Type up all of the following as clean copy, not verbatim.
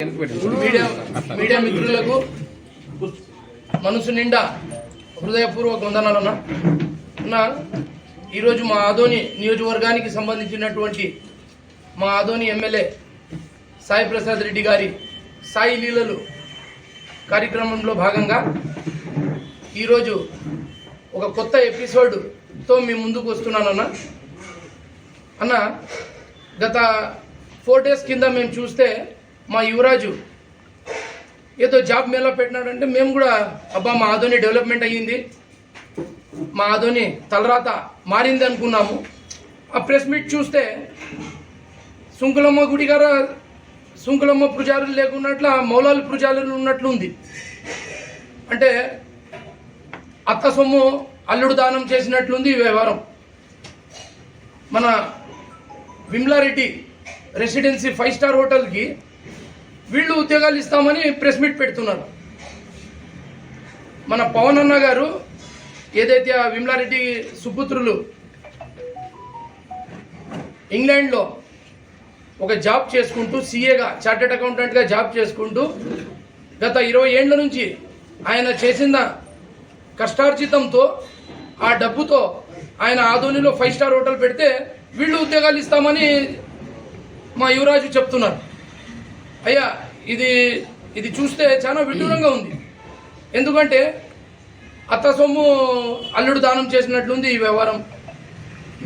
Media మిత్రులకు మనసు నిండా హృదయపూర్వక వందనాలన్నా. ఈరోజు మా ఆదోని నియోజకవర్గానికి సంబంధించినటువంటి మా ఆదోని ఎమ్మెల్యే సాయి ప్రసాద్ రెడ్డి గారి సాయి లీలలు కార్యక్రమంలో భాగంగా ఈరోజు ఒక కొత్త ఎపిసోడ్తో మీ ముందుకు వస్తున్నానన్నా. గత 4 days కింద మేము చూస్తే మా యువరాజు ఏదో జాబ్ మేళా పెట్టినాడంటే మేము కూడా అబ్బా మా ఆదోని డెవలప్మెంట్ అయ్యింది, మా ఆదోని తలరాత మారింది అనుకున్నాము. ఆ ప్రెస్ మీట్ చూస్తే సుంకులమ్మ గుడి గారు సుంకులమ్మ పూజారులు లేకున్నట్లు మౌలాలి పూజారులు ఉన్నట్లు ఉంది. అంటే అత్త సొమ్ము అల్లుడు దానం చేసినట్లుంది ఈ వ్యవహారం. మన విమలారెడ్డి రెసిడెన్సీ 5 star హోటల్కి వీళ్ళు ఉద్యోగాలు ఇస్తామని ప్రెస్ మీట్ పెడుతున్నారు. మన పవన్ అన్న గారు ఏదైతే ఆ విమలారెడ్డి సుపుత్రులు ఇంగ్లాండ్లో ఒక జాబ్ చేసుకుంటూ సీఏగా చార్టెడ్ అకౌంటెంట్గా జాబ్ చేసుకుంటూ గత 20 ఏళ్ల నుంచి ఆయన చేసిన కష్టార్జితంతో ఆ డబ్బుతో ఆయన ఆదోనిలో 5 star హోటల్ పెడితే వీళ్ళు ఉద్యోగాలు ఇస్తామని మా యువరాజు చెప్తున్నారు. అయ్యా ఇది చూస్తే చాలా విడ్డూరంగా ఉంది. ఎందుకంటే అత్త సొమ్ము అల్లుడు దానం చేసినట్లుంది ఈ వ్యవహారం.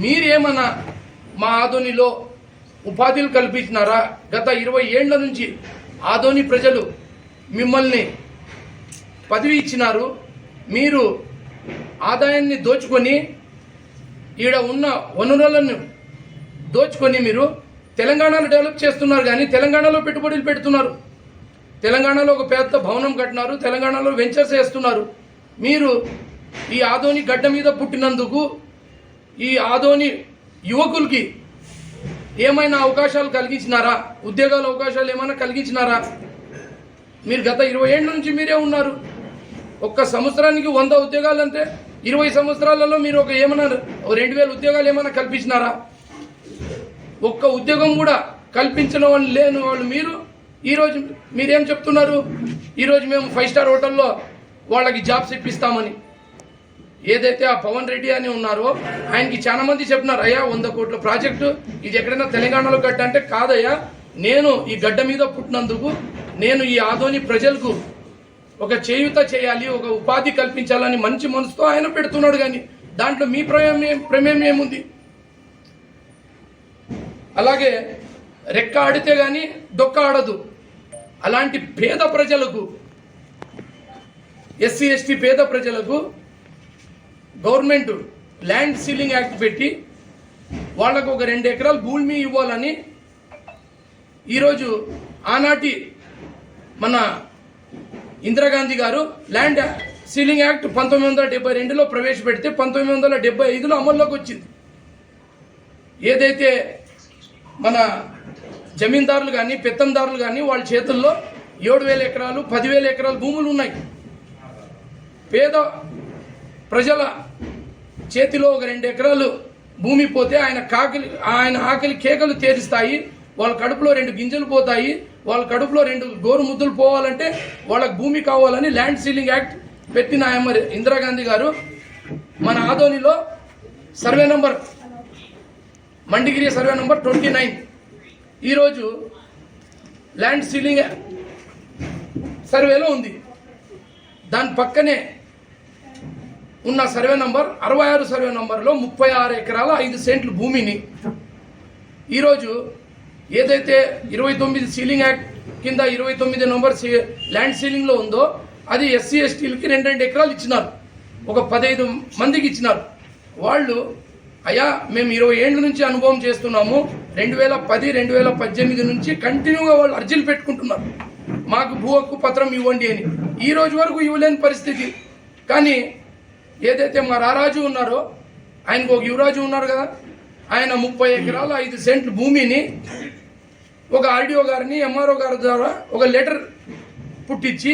మీరేమన్నా మా ఆదోనిలో ఉపాధులు కల్పించినారా? గత 20 ఏళ్ల నుంచి ఆదోని ప్రజలు మిమ్మల్ని పదవి ఇచ్చినారు. మీరు ఆదాయాన్ని దోచుకొని ఈడ ఉన్న వనరులను దోచుకొని మీరు తెలంగాణలో డెవలప్ చేస్తున్నారు, కానీ తెలంగాణలో పెట్టుబడులు పెడుతున్నారు. తెలంగాణలో ఒక పెద్ద భవనం కట్టినారు, తెలంగాణలో వెంచర్స్ వేస్తున్నారు. మీరు ఈ ఆదోని గడ్డ మీద పుట్టినందుకు ఈ ఆదోని యువకులకి ఏమైనా అవకాశాలు కలిగించినారా? ఉద్యోగాల అవకాశాలు ఏమైనా కలిగించినారా? మీరు గత 20 ఏళ్ళ నుంచి మీరే ఉన్నారు. ఒక్క సంవత్సరానికి 100 ఉద్యోగాలు అంటే 20 సంవత్సరాలలో మీరు ఏమైనా 2000 ఉద్యోగాలు ఏమైనా కల్పించినారా? ఒక్క ఉద్యోగం కూడా కల్పించిన వాళ్ళు లేని వాళ్ళు మీరు ఈరోజు మీరేం చెప్తున్నారు? ఈరోజు మేము 5 star హోటల్లో వాళ్ళకి జాబ్స్ ఇప్పిస్తామని. ఏదైతే ఆ పవన్ రెడ్డి అని ఉన్నారో ఆయనకి చాలా మంది చెప్పినారు, అయ్యా 100 కోట్ల ప్రాజెక్టు ఇది ఎక్కడైనా తెలంగాణలో కట్టంటే కాదయ్యా, నేను ఈ గడ్డ మీద పుట్టినందుకు నేను ఈ ఆదోని ప్రజలకు ఒక చేయూత చేయాలి, ఒక ఉపాధి కల్పించాలని మంచి మనసుతో ఆయన పెడుతున్నాడు. కానీ దాంట్లో మీ ప్రమేయం ఏముంది? అలాగే రెక్క ఆడితే కానీ డొక్క ఆడదు. అలాంటి పేద ప్రజలకు, ఎస్సీ ఎస్టీ పేద ప్రజలకు గవర్నమెంట్ ల్యాండ్ సీలింగ్ యాక్ట్ పెట్టి వాళ్లకు ఒక 2 ఎకరాలు భూమి ఇవ్వాలని ఈరోజు ఆనాటి మన ఇందిరాగాంధీ గారు ల్యాండ్ సీలింగ్ యాక్ట్ 1972లో ప్రవేశపెడితే 1975లో అమల్లోకి వచ్చింది. ఏదైతే మన జమీందారులు కానీ పెత్తందారులు కానీ వాళ్ళ చేతుల్లో 7,000 ఎకరాలు 10,000 ఎకరాలు భూములు ఉన్నాయి. పేద ప్రజల చేతిలో ఒక 2 ఎకరాలు భూమి పోతే ఆయన ఆకలి కేకలు తీరుస్తాయి. వాళ్ళ కడుపులో 2 గింజలు పోతాయి. వాళ్ళ కడుపులో 2 గోరు ముద్దలు పోవాలంటే వాళ్ళకి భూమి కావాలని ల్యాండ్ సీలింగ్ యాక్ట్ పెట్టిన ఇందిరాగాంధీ గారు మన ఆదోనిలో survey number Mandigiri survey number 29 ఈరోజు ల్యాండ్ సీలింగ్ సర్వేలో ఉంది. దాని పక్కనే ఉన్న సర్వే నంబర్ 66 సర్వే నంబర్లో 36 ఎకరాల 5 సెంట్లు భూమిని ఈరోజు ఏదైతే 29 సీలింగ్ యాక్ట్ కింద 29 నంబర్ ల్యాండ్ సీలింగ్లో ఉందో అది ఎస్సీ ఎస్టీలకి 2 ఎకరాలు ఇచ్చినారు. ఒక 15 మందికి ఇచ్చినారు. వాళ్ళు అయ్యా మేము 20 ఏళ్ళ నుంచి అనుభవం చేస్తున్నాము, 2010 2018 నుంచి కంటిన్యూగా వాళ్ళు అర్జీలు పెట్టుకుంటున్నారు, మాకు భూ హక్కు పత్రం ఇవ్వండి అని. ఈ రోజు వరకు ఇవ్వలేని పరిస్థితి. కానీ ఏదైతే మా రారాజు ఉన్నారో ఆయనకు ఒక యువరాజు ఉన్నారు కదా, ఆయన 30 ఎకరాల 5 సెంట్లు భూమిని ఒక ఆర్డీఓ గారిని ఎంఆర్ఓ గారి ద్వారా ఒక లెటర్ పుట్టించి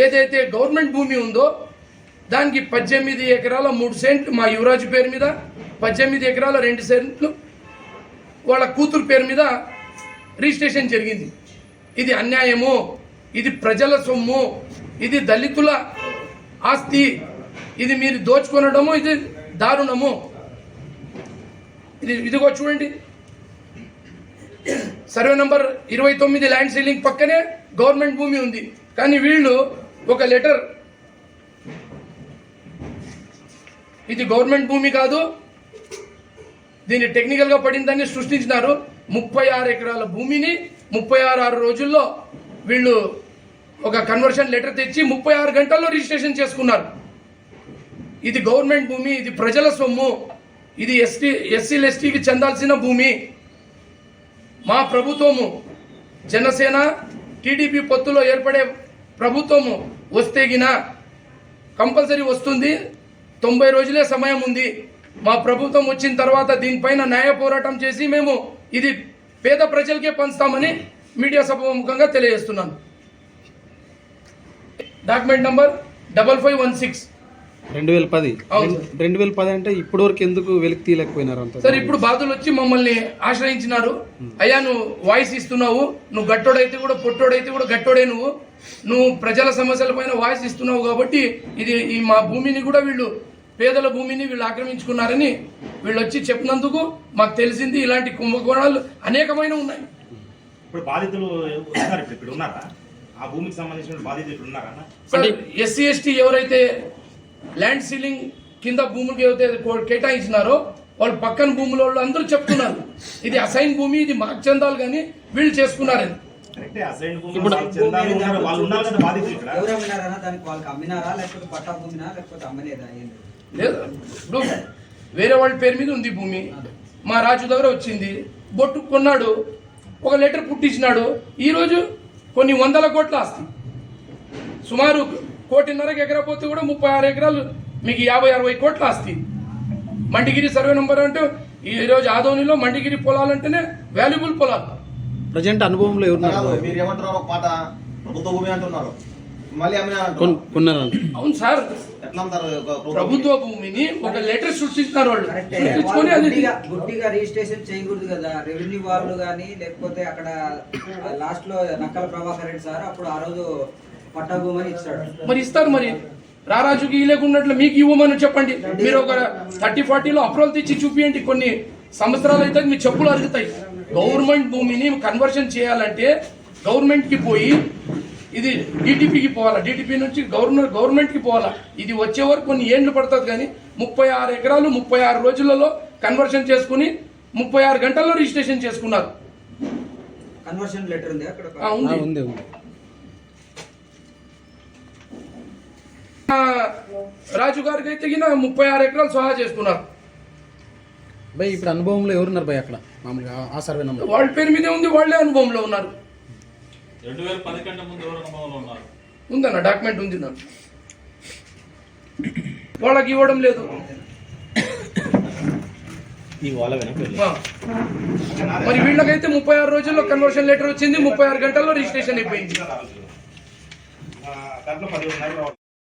ఏదైతే గవర్నమెంట్ భూమి ఉందో దానికి 18 ఎకరాల 3 సెంట్లు మా యువరాజు పేరు మీద, 18 ఎకరాల 2 సెంట్లు వాళ్ళ కూతురు పేరు మీద రిజిస్ట్రేషన్ జరిగింది. ఇది అన్యాయము, ఇది ప్రజల సొమ్ము, ఇది దళితుల ఆస్తి, ఇది మీరు దోచుకొనడము, ఇది దారుణము. ఇదిగో చూడండి, సర్వే నంబర్ 29 ల్యాండ్ సీలింగ్ పక్కనే గవర్నమెంట్ భూమి ఉంది. కానీ వీళ్ళు ఒక లెటర్, ఇది గవర్నమెంట్ భూమి కాదు, దీన్ని టెక్నికల్గా పడిందని సృష్టించినారు. 36 ఎకరాల భూమిని 36 రోజుల్లో వీళ్ళు ఒక కన్వర్షన్ లెటర్ తెచ్చి 36 గంటల్లో రిజిస్ట్రేషన్ చేసుకున్నారు. ఇది గవర్నమెంట్ భూమి, ఇది ప్రజల సొమ్ము, ఇది ఎస్సీలు ఎస్టీకి చెందాల్సిన భూమి. మా ప్రభుత్వము జనసేన టీడీపీ పొత్తులో ఏర్పడే ప్రభుత్వము వస్తేగిన కంపల్సరీ వస్తుంది. 90 రోజులే సమయం ఉంది. మా ప్రభుత్వం వచ్చిన తర్వాత దీనిపైన న్యాయ పోరాటం చేసి మేము ఇది పేద ప్రజలకే పంచుతామని మీడియా సభాముఖంగా తెలియజేస్తున్నాను. డాక్యుమెంట్ నంబర్ 5516 2010 అంటే ఇప్పటి వరకు ఎందుకు వెలికి తీయలేకపోయినారు అంత? సార్, ఇప్పుడు బాధలు వచ్చి మమ్మల్ని ఆశ్రయించినారు. అయ్యా, నువ్వు వాయిస్ ఇస్తున్నావు, నువ్వు గట్టోడైతే కూడా పొట్టోడైతే కూడా గట్టోడే, నువ్వు ప్రజల సమస్యల పైన వాయిస్ ఇస్తున్నావు కాబట్టి ఈ మా భూమిని కూడా వీళ్ళు, పేదల భూమిని వీళ్ళు ఆక్రమించుకున్నారని వీళ్ళు వచ్చి చెప్పినందుకు మాకు తెలిసింది. ఇలాంటి కుంభకోణాలు అనేకమైన ఉన్నాయి. ఇప్పుడు బాధితులు ఇక్కడ ఉన్నారా? ఆ భూమికి సంబంధించిన బాధితులు ఇక్కడ ఉన్నారా? సార్, ఎస్సీ ఎస్టీ ఎవరైతే ల్యాండ్ సీలింగ్ కింద భూములకి ఏవైతే కేటాయించినారో వాళ్ళు పక్కన భూముల వాళ్ళు అందరూ చెప్తున్నారు ఇది అసైన్ భూమి, ఇది మాకు చెందాలి, కానీ వీళ్ళు చేసుకున్నారని. లేదు, ఇప్పుడు వేరే వాళ్ళ పేరు మీద ఉంది భూమి, మా రాజు దగ్గర వచ్చింది, బొట్టు కొన్నాడు, ఒక లెటర్ పుట్టించినాడు. ఈరోజు కొన్ని 100 కోట్ల ఆస్తి, సుమారు 1.5 ఎకరా పోతే కూడా 36 ఎకరాలు, మీకు 50-60 కోట్ల ఆస్తి. మండిగిరి సర్వే నంబర్ అంటే ఈరోజు ఆదోనిలో మండిగిరి పొలాలంటేనే వాల్యుబుల్ పొలాలు. ప్రజెంట్ అనుభవంలో అవును సార్, ప్రభుత్వ భూమిని ఒక లెటర్ సృష్టిస్తున్నారు వాళ్ళు, సృష్టించుకొని అది గుడ్డిగా రిజిస్ట్రేషన్ చేయకూడదు కదా. రెవెన్యూ వాళ్ళు కానీ లేకపోతే అక్కడ లాస్ట్ లో నక్కల ప్రభాకర్ రెడ్డి సార్ అప్పుడు ఆ రోజు పట్టా భూమని ఇచ్చాడు. మరి ఇస్తారు, మరి రారాజుకి ఇవ్వలేకున్నట్లు మీకు ఇవ్వమని చెప్పండి. మీరు ఒక 30-40లో అప్రూవల్ తెచ్చి చూపియండి. కొన్ని సంవత్సరాలు అయితే మీ చెప్పులు అరుగుతాయి. గవర్నమెంట్ భూమిని కన్వర్షన్ చేయాలంటే గవర్నమెంట్కి పోయి ఇది డిటిపికి పోవాలా, డిటిపి నుంచి గవర్నమెంట్కి పోవాలా. ఇది వచ్చే వరకు కొన్ని ఏళ్ళు పడుతుంది. కానీ 36 ఎకరాలు 36 రోజులలో కన్వర్షన్ చేసుకుని 36 గంటల్లో రిజిస్ట్రేషన్ చేసుకున్నారు. కన్వర్షన్ లెటర్ ఉంది అక్కడ? ఉంది. రాజు గారికి అయితే 36 ఎకరాలు సహా చేసుకున్నారు. భయ్, ఇప్పుడు అనుభవంలో ఎవరున్నారు భయ్ అక్కడ? మామూలుగా ఆ సర్వే నంబర్ వాళ్ళ పేరు మీదే ఉంది, వాళ్ళే అనుభవంలో ఉన్నారు. 2010 కంటే ముందు ఎవరు అనుభవంలో ఉన్నారు? ఉందన్న, డాక్యుమెంట్ ఉంది నాకు. వాళ్ళకి ఇవ్వడం లేదు. మరి వీళ్ళకైతే 36 రోజుల్లో కన్వర్షన్ లెటర్ వచ్చింది, 36 గంటల్లో రిజిస్ట్రేషన్ అయిపోయింది.